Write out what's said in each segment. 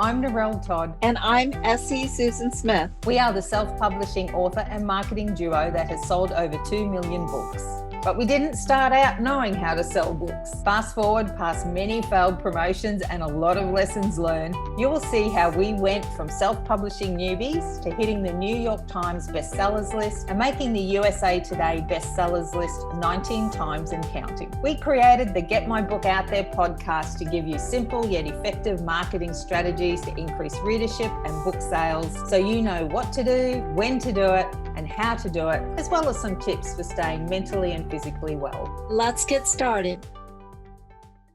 I'm Narelle Todd. And I'm Essie Susan Smith. We are the self-publishing author and marketing duo that has sold over 2 million books. But we didn't start out knowing how to sell books. Fast forward past many failed promotions and a lot of lessons learned, you will see how we went from self-publishing newbies to hitting the New York Times bestsellers list and making the USA Today bestsellers list 19 times and counting. We created the Get My Book Out There podcast to give you simple yet effective marketing strategies to increase readership and book sales so you know what to do, when to do it, and how to do it, as well as some tips for staying mentally and physically well. Let's get started.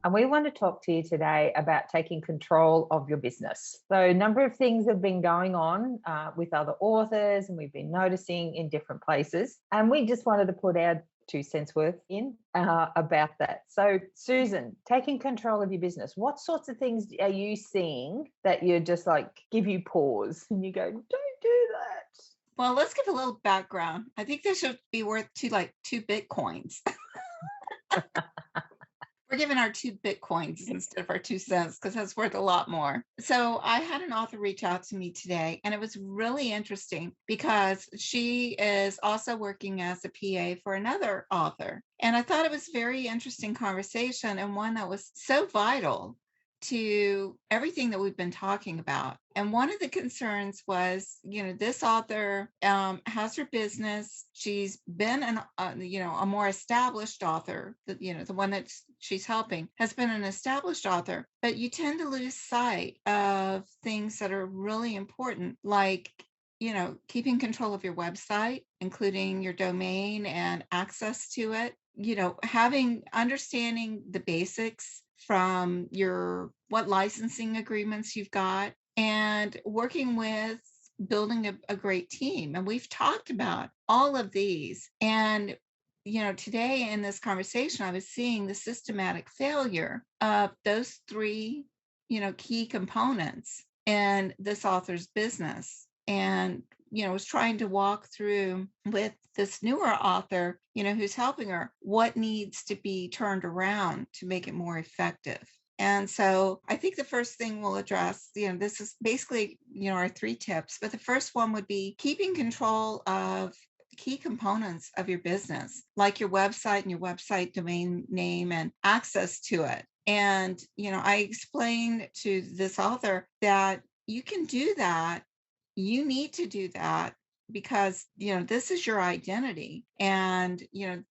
And we want to talk to you today about taking control of your business. So a number of things have been going on with other authors, and we've been noticing in different places. And we just wanted to put our 2 cents worth in about that. So Susan, taking control of your business, what sorts of things are you seeing that you just like give you pause and you go, don't do that? Well, let's give a little background. I think this should be worth two Bitcoins. We're giving our 2 Bitcoins instead of our 2 cents because that's worth a lot more. So I had an author reach out to me today, and it was really interesting because she is also working as a PA for another author. And I thought it was a very interesting conversation and one that was so vital to everything that we've been talking about. And one of the concerns was, this author has her business. She's been a more established author. The one that she's helping has been an established author, but you tend to lose sight of things that are really important, like keeping control of your website, including your domain and access to it. Understanding the basics from what licensing agreements you've got, and working with building a great team. And we've talked about all of these. And, today in this conversation, I was seeing the systematic failure of those 3, key components in this author's business. And, was trying to walk through with this newer author, who's helping her, what needs to be turned around to make it more effective. And so I think the first thing we'll address, this is basically, our 3 tips, but the first one would be keeping control of key components of your business, like your website and your website domain name and access to it. And, I explained to this author that you can do that. You need to do that because, this is your identity. And,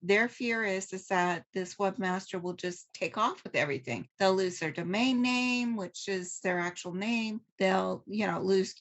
their fear is that this webmaster will just take off with everything. They'll lose their domain name, which is their actual name. They'll, lose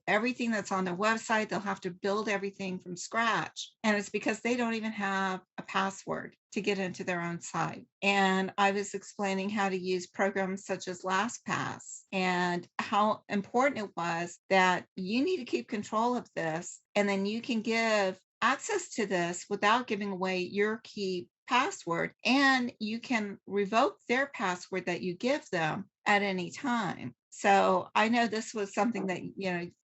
everything that's on their website. They'll have to build everything from scratch. And it's because they don't even have a password to get into their own site. And I was explaining how to use programs such as LastPass and how important it was that you need to keep control of this. And then you can give access to this without giving away your key password, and you can revoke their password that you give them at any time. So I know this was something that,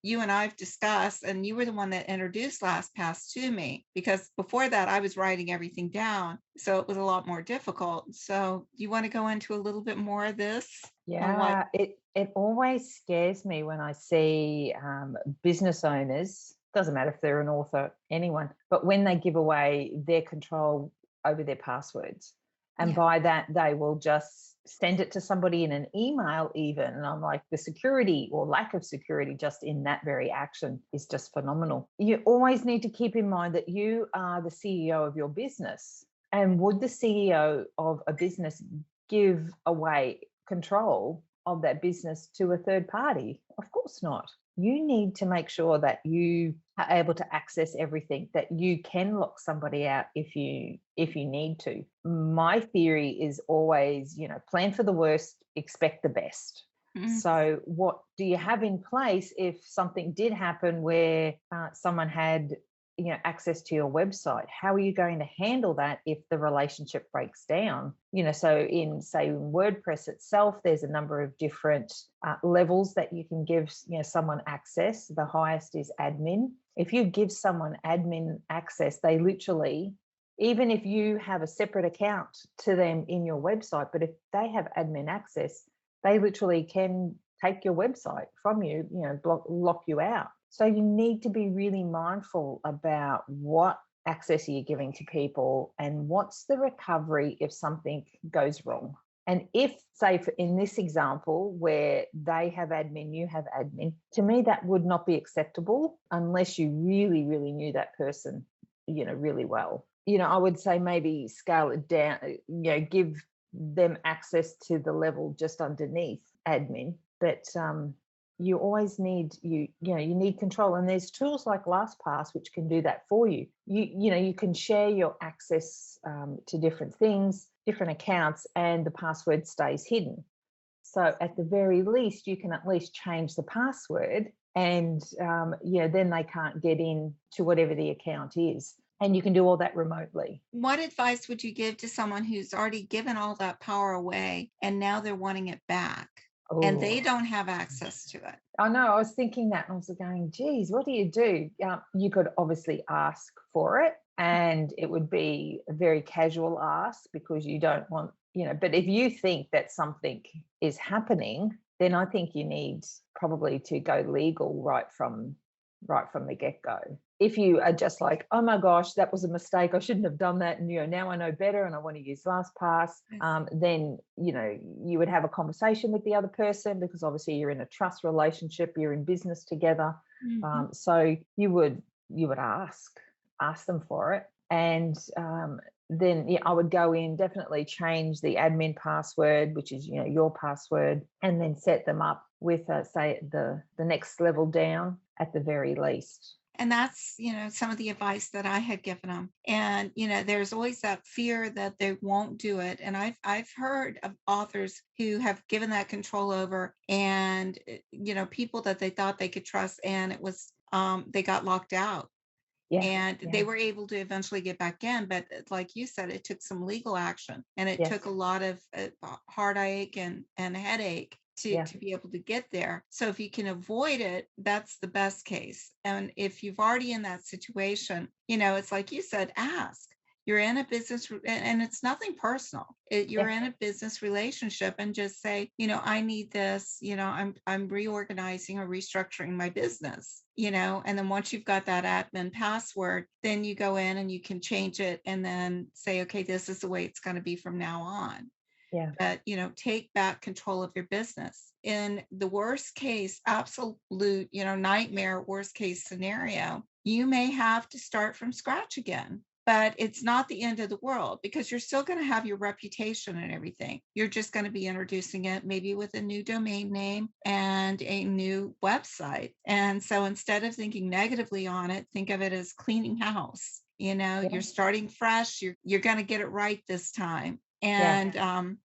you and I've discussed, and you were the one that introduced LastPass to me, because before that I was writing everything down. So it was a lot more difficult. So do you want to go into a little bit more of this? Yeah, it always scares me when I see business owners, doesn't matter if they're an author, anyone, but when they give away their control over their passwords. And by that, they will just send it to somebody in an email even. And I'm like, the security or lack of security just in that very action is just phenomenal. You always need to keep in mind that you are the CEO of your business. And would the CEO of a business give away control of that business to a third party? Of course not. You need to make sure that you are able to access everything, that you can lock somebody out if you need to. My theory is always, plan for the worst, expect the best. Mm-hmm. So what do you have in place if something did happen where someone had access to your website? How are you going to handle that if the relationship breaks down? So in WordPress itself, there's a number of different levels that you can give someone access. The highest is admin. If you give someone admin access, they literally, even if you have a separate account to them in your website, but if they have admin access, they literally can take your website from you, lock you out. So you need to be really mindful about what access are you giving to people and what's the recovery if something goes wrong. And if, say, in this example where they have admin, you have admin, to me, that would not be acceptable unless you really, really knew that person, really well. I would say maybe scale it down, give them access to the level just underneath admin. But you always need, you need control. And there's tools like LastPass which can do that for you. You can share your access to different things, different accounts, and the password stays hidden. So at the very least, you can at least change the password, and then they can't get in to whatever the account is. And you can do all that remotely. What advice would you give to someone who's already given all that power away and now they're wanting it back and they don't have access to it? I know. I was thinking that, and I was going, geez, what do? You could obviously ask for it, and it would be a very casual ask because you don't want, but if you think that something is happening, then I think you need probably to go legal right from the get-go. If you are just like, oh my gosh, that was a mistake, I shouldn't have done that, and now I know better and I want to use LastPass, then you would have a conversation with the other person, because obviously you're in a trust relationship, you're in business together. Mhm. So you would ask them for it, and then I would go in, definitely change the admin password, which is your password, and then set them up with say the next level down at the very least. And that's, some of the advice that I had given them. And, there's always that fear that they won't do it. And I've heard of authors who have given that control over, and, people that they thought they could trust, and it was, they got locked out. Yeah. And Yeah. they were able to eventually get back in, but like you said, it took some legal action, and it Yes. took a lot of heartache and headache Yeah. to be able to get there. So if you can avoid it, that's the best case. And if you've already in that situation, it's like you said, ask. You're in a business, and it's nothing personal. You're Yeah. in a business relationship, and just say, I need this. I'm reorganizing or restructuring my business. And then once you've got that admin password, then you go in and you can change it, and then say, okay, this is the way it's going to be from now on. Yeah. But take back control of your business. In the worst case, absolute, nightmare, worst case scenario, you may have to start from scratch again. But it's not the end of the world, because you're still going to have your reputation and everything. You're just going to be introducing it maybe with a new domain name and a new website. And so instead of thinking negatively on it, think of it as cleaning house. You're starting fresh. You're going to get it right this time. And,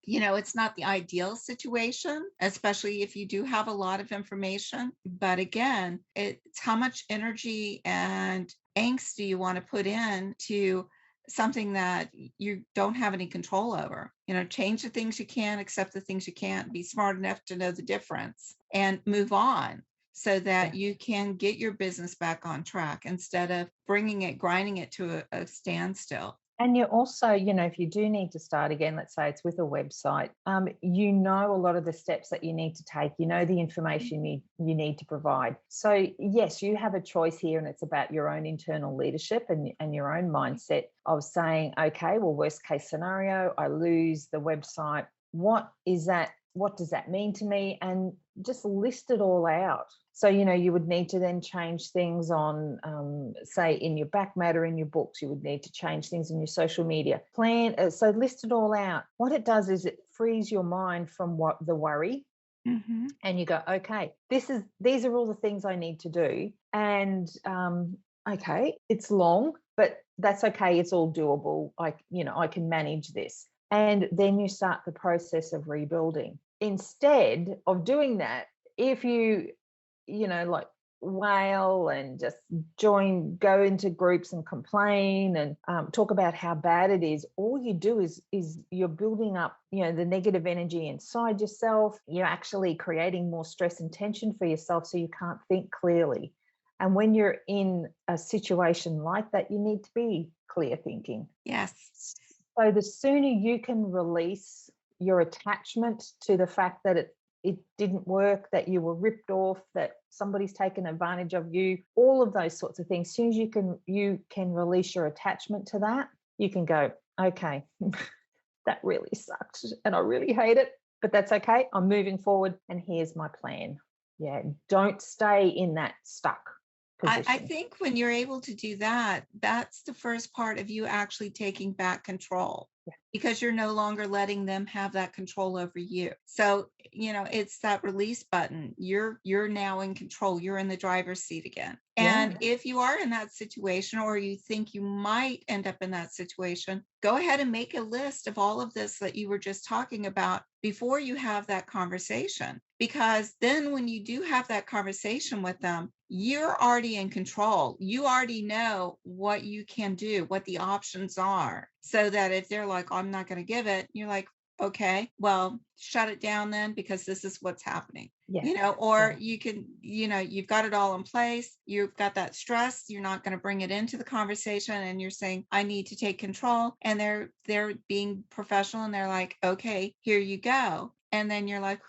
it's not the ideal situation, especially if you do have a lot of information. But again, it's how much energy and angst do you want to put in to something that you don't have any control over? Change the things you can, accept the things you can't, be smart enough to know the difference, and move on, so that you can get your business back on track instead of grinding it to a standstill. And you also, if you do need to start again, let's say it's with a website, a lot of the steps that you need to take, the information you need to provide. So yes, you have a choice here, and it's about your own internal leadership and your own mindset of saying, okay, well, worst case scenario, I lose the website. What is that? What does that mean to me? And just list it all out. So, you would need to then change things on, say, in your back matter, in your books. You would need to change things in your social media plan. So list it all out. What it does is it frees your mind from the worry. Mm-hmm. And you go, okay, these are all the things I need to do. And okay, it's long, but that's okay. It's all doable. I can manage this. And then you start the process of rebuilding. Instead of doing that, if you like wail and just go into groups and complain and talk about how bad it is, all you do is you're building up, the negative energy inside yourself. You're actually creating more stress and tension for yourself, so you can't think clearly. And when you're in a situation like that, you need to be clear thinking. Yes. So the sooner you can release your attachment to the fact that it didn't work, that you were ripped off, that somebody's taken advantage of you, all of those sorts of things. As soon as you can release your attachment to that, you can go, okay, that really sucked and I really hate it, but that's okay. I'm moving forward and here's my plan. Yeah, don't stay in that stuck I position. think when you're able to do that, that's the first part of you actually taking back control, because you're no longer letting them have that control over you. So, it's that release button. You're now in control. You're in the driver's seat again. Yeah. And if you are in that situation, or you think you might end up in that situation, go ahead and make a list of all of this that you were just talking about before you have that conversation. Because then when you do have that conversation with them, you're already in control. You already know what you can do, what the options are. So that if they're like, I'm not going to give it, you're like, okay, well, shut it down then, because this is what's happening. Yeah. Or Yeah. you can, you've got it all in place. You've got that stress. You're not going to bring it into the conversation, and you're saying, I need to take control. And they're being professional, and they're like, okay, here you go. And then you're like,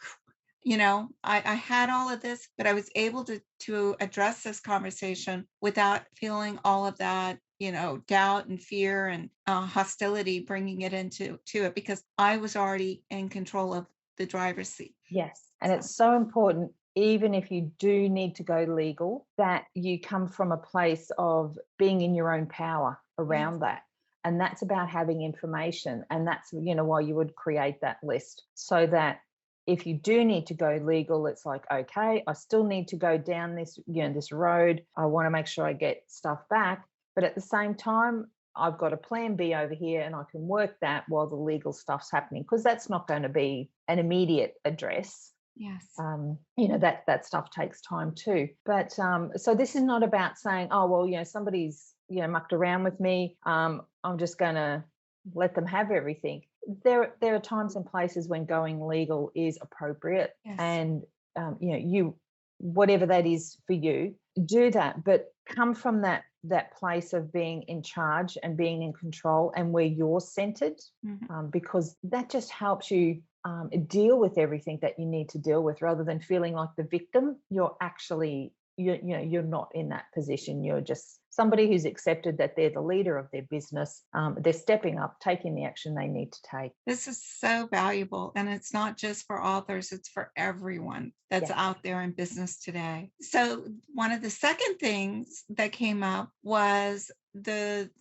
I had all of this, but I was able to address this conversation without feeling all of that, doubt and fear and hostility, bringing it into it, because I was already in control of the driver's seat. Yes. And So, it's so important, even if you do need to go legal, that you come from a place of being in your own power yes. around that. And that's about having information. And that's, why you would create that list, so that if you do need to go legal, it's like, okay, I still need to go down this, this road. I want to make sure I get stuff back. But at the same time, I've got a plan B over here, and I can work that while the legal stuff's happening, because that's not going to be an immediate address. Yes. That stuff takes time too. But so this is not about saying, oh, well, somebody's, mucked around with me. I'm just going to let them have everything. There are times and places when going legal is appropriate. Yes. And, you, whatever that is for you, do that. But come from that place of being in charge and being in control, and where you're centered, because that just helps you deal with everything that you need to deal with, rather than feeling like the victim. You're actually, you're not in that position. You're just somebody who's accepted that they're the leader of their business. They're stepping up, taking the action they need to take. This is so valuable. And it's not just for authors, it's for everyone that's out there in business today. So one of the second things that came up was the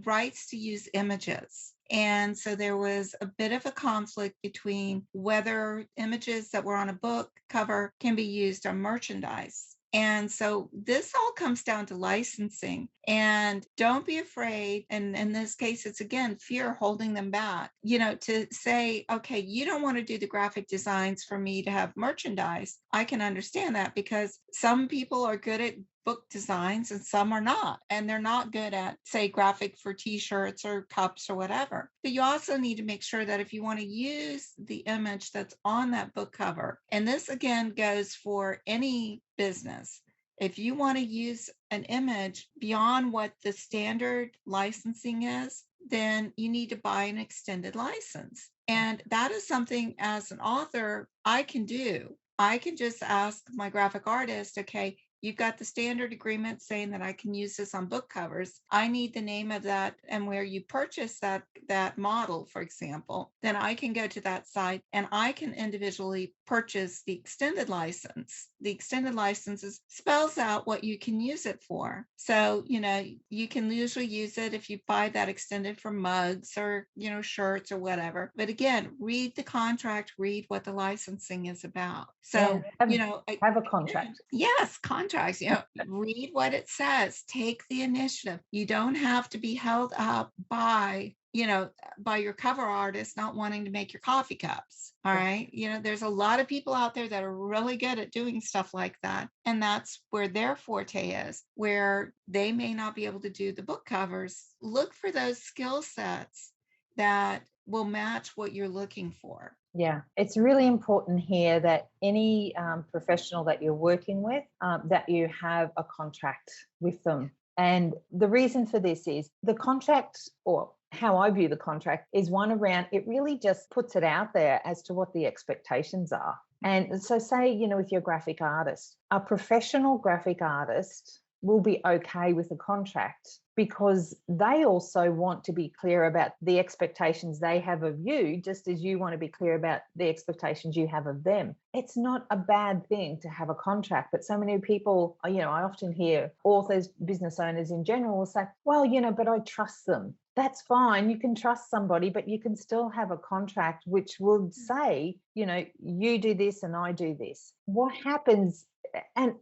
rights to use images. And so there was a bit of a conflict between whether images that were on a book cover can be used on merchandise. And so this all comes down to licensing. And don't be afraid. And in this case, it's again fear holding them back, to say, okay, you don't want to do the graphic designs for me to have merchandise. I can understand that, because some people are good at book designs and some are not. And they're not good at, say, graphic for t-shirts or cups or whatever. But you also need to make sure that if you want to use the image that's on that book cover, and this again goes for any business, if you want to use an image beyond what the standard licensing is, then you need to buy an extended license. And that is something, as an author, I can do. I can just ask my graphic artist, okay, you've got the standard agreement saying that I can use this on book covers. I need the name of that and where you purchase that model, for example. Then I can go to that site and I can individually purchase the extended license. The extended licenses spells out what you can use it for. So, you can usually use it if you buy that extended for mugs or, shirts or whatever. But again, read the contract, read what the licensing is about. So, have a contract. Yes, contracts, read what it says, take the initiative. You don't have to be held up by your cover artist not wanting to make your coffee cups. All right. There's a lot of people out there that are really good at doing stuff like that. And that's where their forte is, where they may not be able to do the book covers. Look for those skill sets that will match what you're looking for. Yeah, it's really important here that any professional that you're working with, that you have a contract with them. And the reason for this is the contract, or how I view the contract, is one around, it really just puts it out there as to what the expectations are. And so say, with your graphic artist, a professional graphic artist will be okay with a contract because they also want to be clear about the expectations they have of you, just as you want to be clear about the expectations you have of them. It's not a bad thing to have a contract, but so many people, I often hear authors, business owners in general will say, well, but I trust them. That's fine. You can trust somebody, but you can still have a contract which would say, you do this and I do this. What happens? And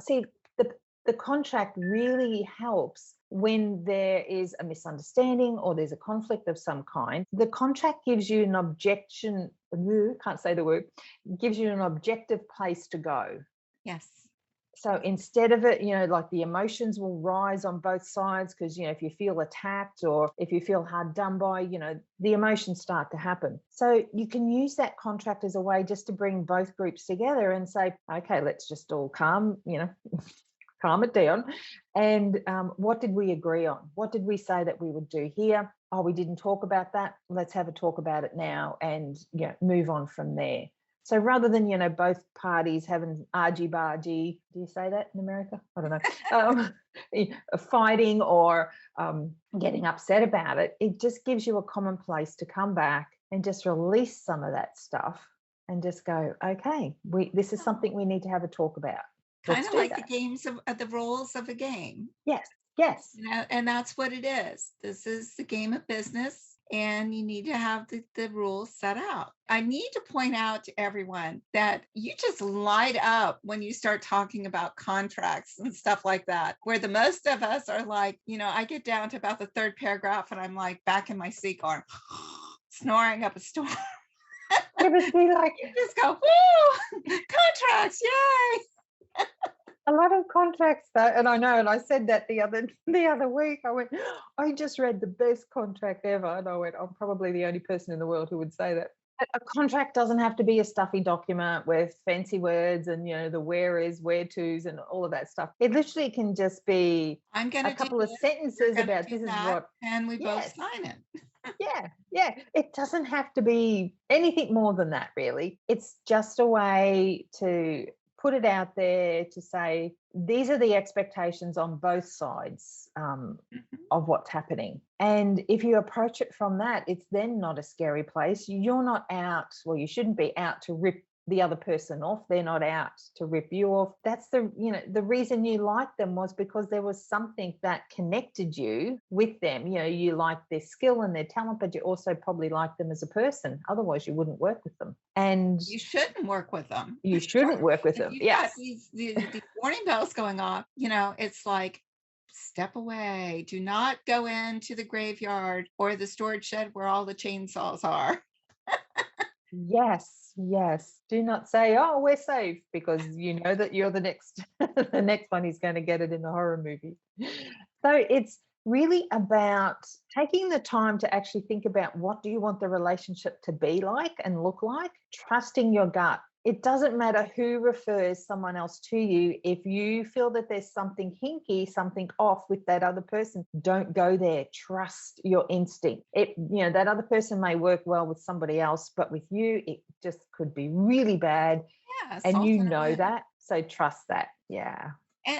see, the contract really helps when there is a misunderstanding or there's a conflict of some kind. The contract gives you an objection, can't say the word, gives you an objective place to go. Yes. So instead of it, like the emotions will rise on both sides because, if you feel attacked or if you feel hard done by, the emotions start to happen. So you can use that contract as a way just to bring both groups together and say, okay, let's just all calm it down. And what did we agree on? What did we say that we would do here? Oh, we didn't talk about that. Let's have a talk about it now and move on from there. So rather than, both parties having argy-bargy, do you say that in America? I don't know, fighting or getting upset about it, it just gives you a common place to come back and just release some of that stuff and just go, okay, this is something we need to have a talk about. Kind of like the games of the rules of a game. Yes. And that's what it is. This is the game of business. And you need to have the rules set out. I need to point out to everyone that you just light up when you start talking about contracts and stuff like that, where the most of us are like, I get down to about the third paragraph and I'm like back in my seat going, snoring up a storm. It would be like, you just go, woo, contracts, yay. A lot of contracts though, and I know, and I said that the other week, I went, I just read the best contract ever. And I went, I'm probably the only person in the world who would say that. A contract doesn't have to be a stuffy document with fancy words and, the where is, where to's and all of that stuff. It literally can just be a couple of sentences about this is what. And we both sign it. Yeah. It doesn't have to be anything more than that, really. It's just a way to put it out there to say, these are the expectations on both sides of what's happening. And if you approach it from that, it's then not a scary place. You're not out, well, you shouldn't be out to rip the other person off. They're not out to rip you off. That's the reason you liked them was because there was something that connected you with them. You liked their skill and their talent, but you also probably liked them as a person. Otherwise you wouldn't work with them. And you shouldn't work with them. You shouldn't work with them. Yes. These warning bells going off, it's like, step away. Do not go into the graveyard or the storage shed where all the chainsaws are. Yes. Do not say, oh, we're safe, because you know that you're the next one who's going to get it in the horror movie. So it's really about taking the time to actually think about, what do you want the relationship to be like and look like? Trusting your gut. It doesn't matter who refers someone else to you. If you feel that there's something hinky, something off with that other person, don't go there. Trust your instinct. That other person may work well with somebody else, but with you, it just could be really bad. Yeah, and you know that. So trust that. Yeah.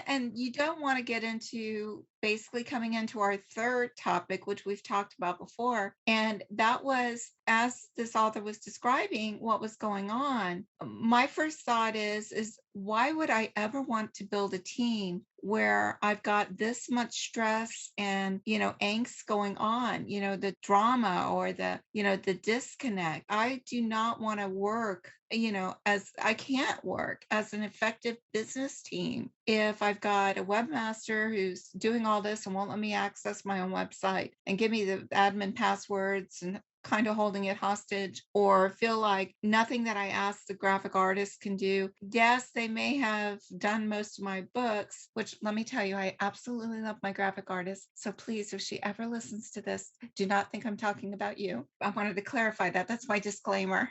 And you don't want to get into basically coming into our third topic, which we've talked about before. And that was, as this author was describing what was going on, my first thought is why would I ever want to build a team where I've got this much stress and, angst going on, the drama or the disconnect. I do not want to work, I can't work as an effective business team if I've got a webmaster who's doing all this and won't let me access my own website and give me the admin passwords and kind of holding it hostage, or feel like nothing that I ask the graphic artist can do. Yes, they may have done most of my books, which, let me tell you, I absolutely love my graphic artist. So please, if she ever listens to this, do not think I'm talking about you. I wanted to clarify that. That's my disclaimer.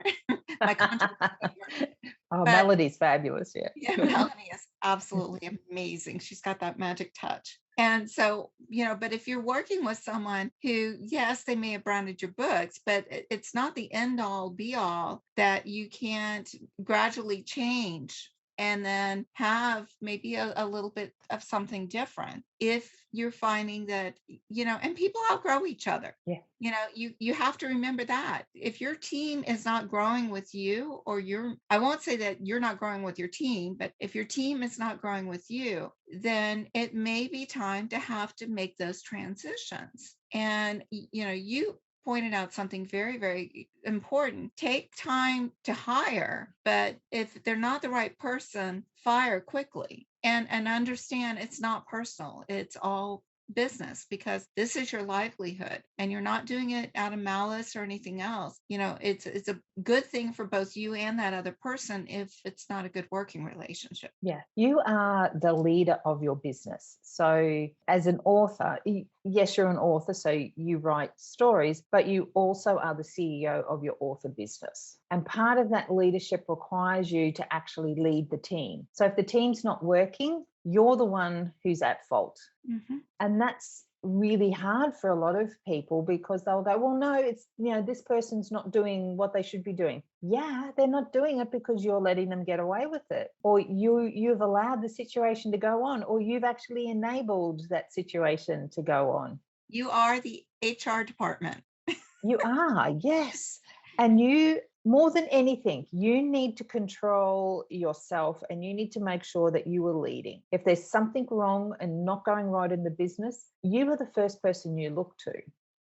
My content disclaimer. Oh, Melody's fabulous. Yeah, Melody is absolutely amazing. She's got that magic touch. And so, but if you're working with someone who, yes, they may have branded your books, but it's not the end all be all that you can't gradually change and then have maybe a little bit of something different if you're finding that, and people outgrow each other. Yeah. You have to remember that if your team is not growing with you, or I won't say that you're not growing with your team, but if your team is not growing with you, then it may be time to have to make those transitions. And you pointed out something very, very important. Take time to hire, but if they're not the right person, fire quickly, and understand it's not personal, it's all business, because this is your livelihood and you're not doing it out of malice or anything else. It's a good thing for both you and that other person if it's not a good working relationship. Yeah, you are the leader of your business. So, as an author, yes, you're an author, so you write stories, but you also are the CEO of your author business. And part of that leadership requires you to actually lead the team. So, if the team's not working, you're the one who's at fault. Mhm. And that's really hard for a lot of people, because they'll go, well, no, it's, this person's not doing what they should be doing. Yeah, they're not doing it because you're letting them get away with it, or you've allowed the situation to go on, or you've actually enabled that situation to go on. You are the HR department. You are, yes. And you, more than anything, you need to control yourself, and you need to make sure that you are leading. If there's something wrong and not going right in the business, you are the first person you look to.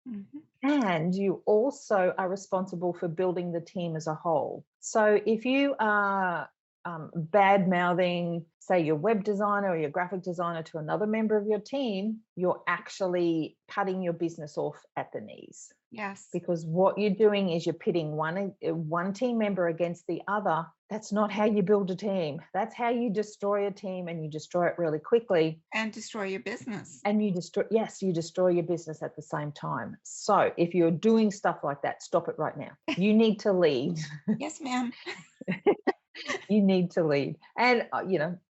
Mhm. And you also are responsible for building the team as a whole. So if you are bad mouthing, say, your web designer or your graphic designer to another member of your team, you're actually cutting your business off at the knees. Yes. Because what you're doing is you're pitting one team member against the other. That's not how you build a team. That's how you destroy a team, and you destroy it really quickly. And destroy your business. And you destroy your business at the same time. So if you're doing stuff like that, stop it right now. You need to lead. Yes, ma'am. You need to lead. And,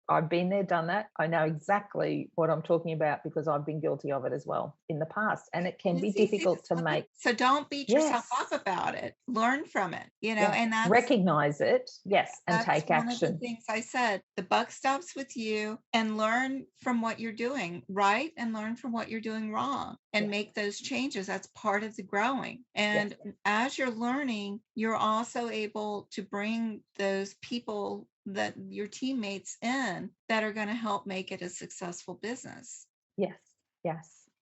I've been there, done that. I know exactly what I'm talking about, because I've been guilty of it as well in the past. And it can be It's easy to difficult to slip make. So don't beat yourself Yes. up about it. Learn from it, Yeah. and Recognize it. Yes. And that's take one of the action. things I said. The buck stops with you, and learn from what you're doing right and learn from what you're doing wrong and Yeah. make those changes. That's part of the growing. And as you're learning, you're also able to bring those people, that your teammates, in that are going to help make it a successful business. Yes.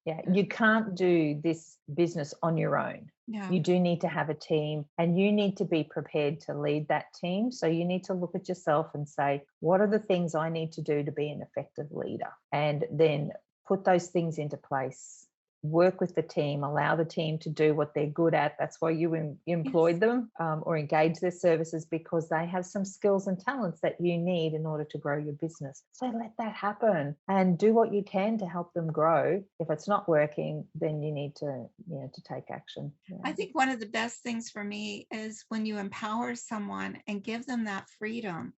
Yeah. You can't do this business on your own. No. You do need to have a team, and you need to be prepared to lead that team. So you need to look at yourself and say, what are the things I need to do to be an effective leader? And then put those things into place. Work with the team, allow the team to do what they're good at. That's why you employed them, or engage their services, because they have some skills and talents that you need in order to grow your business. So let that happen and do what you can to help them grow. If it's not working, then you need to, to take action. Yeah. I think one of the best things for me is when you empower someone and give them that freedom.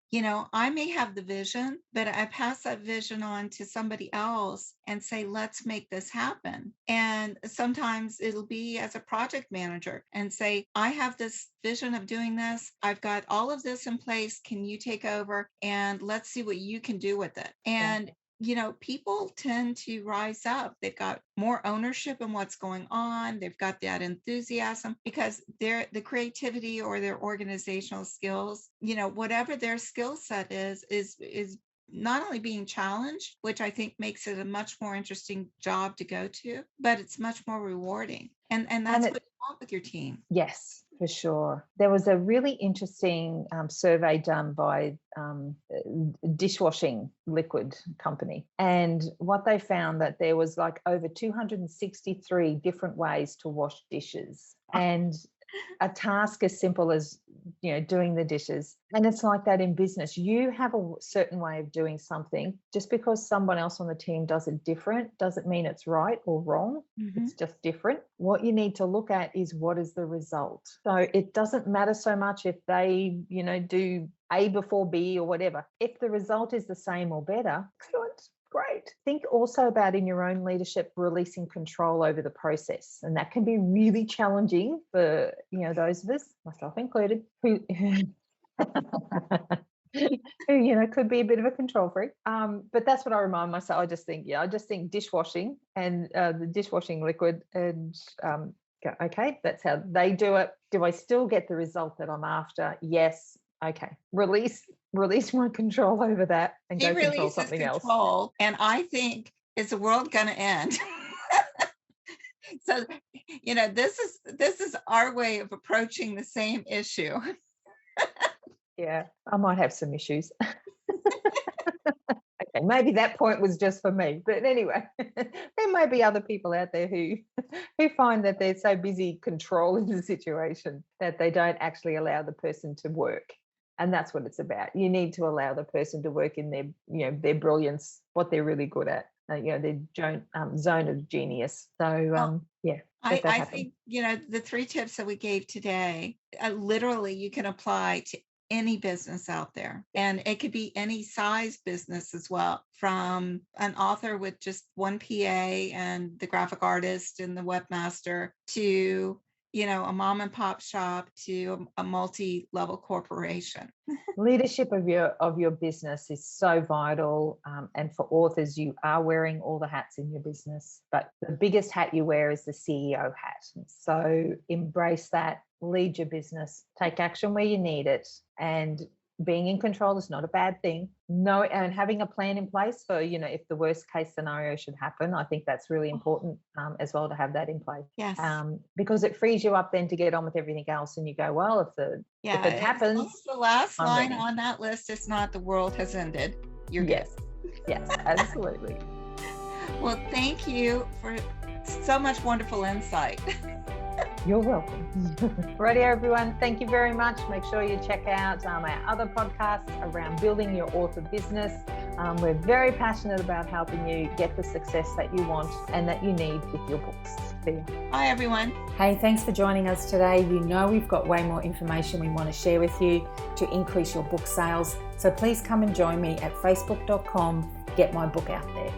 I may have the vision, but I pass that vision on to somebody else and say, let's make this happen. And sometimes it'll be as a project manager and say, I have this vision of doing this. I've got all of this in place. Can you take over and let's see what you can do with it? And people tend to rise up. They've got more ownership in what's going on. They've got that enthusiasm because the creativity or their organizational skills, whatever their skill set is not only being challenged, which I think makes it a much more interesting job to go to, but it's much more rewarding. And that's what you want with your team. Yes, for sure. There was a really interesting survey done by dishwashing liquid company. And what they found, that there was like over 263 different ways to wash dishes. And a task as simple as doing the dishes. And it's like that in business. You have a certain way of doing something. Just because someone else on the team does it different doesn't mean it's right or wrong. Mm-hmm. It's just different. What you need to look at is, what is the result? So it doesn't matter so much if they do A before B or whatever. If the result is the same or better, excellent, Great. Think also about in your own leadership releasing control over the process, and that can be really challenging for those of us, myself included, who who could be a bit of a control freak. But that's what I remind myself. I just think dishwashing and the dishwashing liquid, and okay, that's how they do it. Do I still get the result that I'm after? Yes. Okay. Release my control over that and He go control releases something else. control, and I think, is the world going to end? So, this is our way of approaching the same issue. Yeah, I might have some issues. Okay, maybe that point was just for me, but anyway, there may be other people out there who find that they're so busy controlling the situation that they don't actually allow the person to work. And that's what it's about. You need to allow the person to work in their brilliance, what they're really good at, their zone of genius. So, yeah. I think, the 3 tips that we gave today, literally you can apply to any business out there. And it could be any size business as well, from an author with just one PA and the graphic artist and the webmaster to, a mom and pop shop to a multi-level corporation. Leadership of your business is so vital. And for authors, you are wearing all the hats in your business, but the biggest hat you wear is the CEO hat. So embrace that, lead your business, take action where you need it, and being in control is not a bad thing. No, and having a plan in place for, if the worst case scenario should happen, I think that's really important as well, to have that in place. Yes. Because it frees you up then to get on with everything else, and you go, well, if it happens, the last I'm line ready. on that list is not the world has ended. You're yes, absolutely. Well, thank you for so much wonderful insight. You're welcome. Righty, everyone. Thank you very much. Make sure you check out our other podcasts around building your author business. We're very passionate about helping you get the success that you want and that you need with your books. See you. Bye, everyone. Hey, thanks for joining us today. We've got way more information we want to share with you to increase your book sales. So please come and join me at facebook.com. Get my book out there.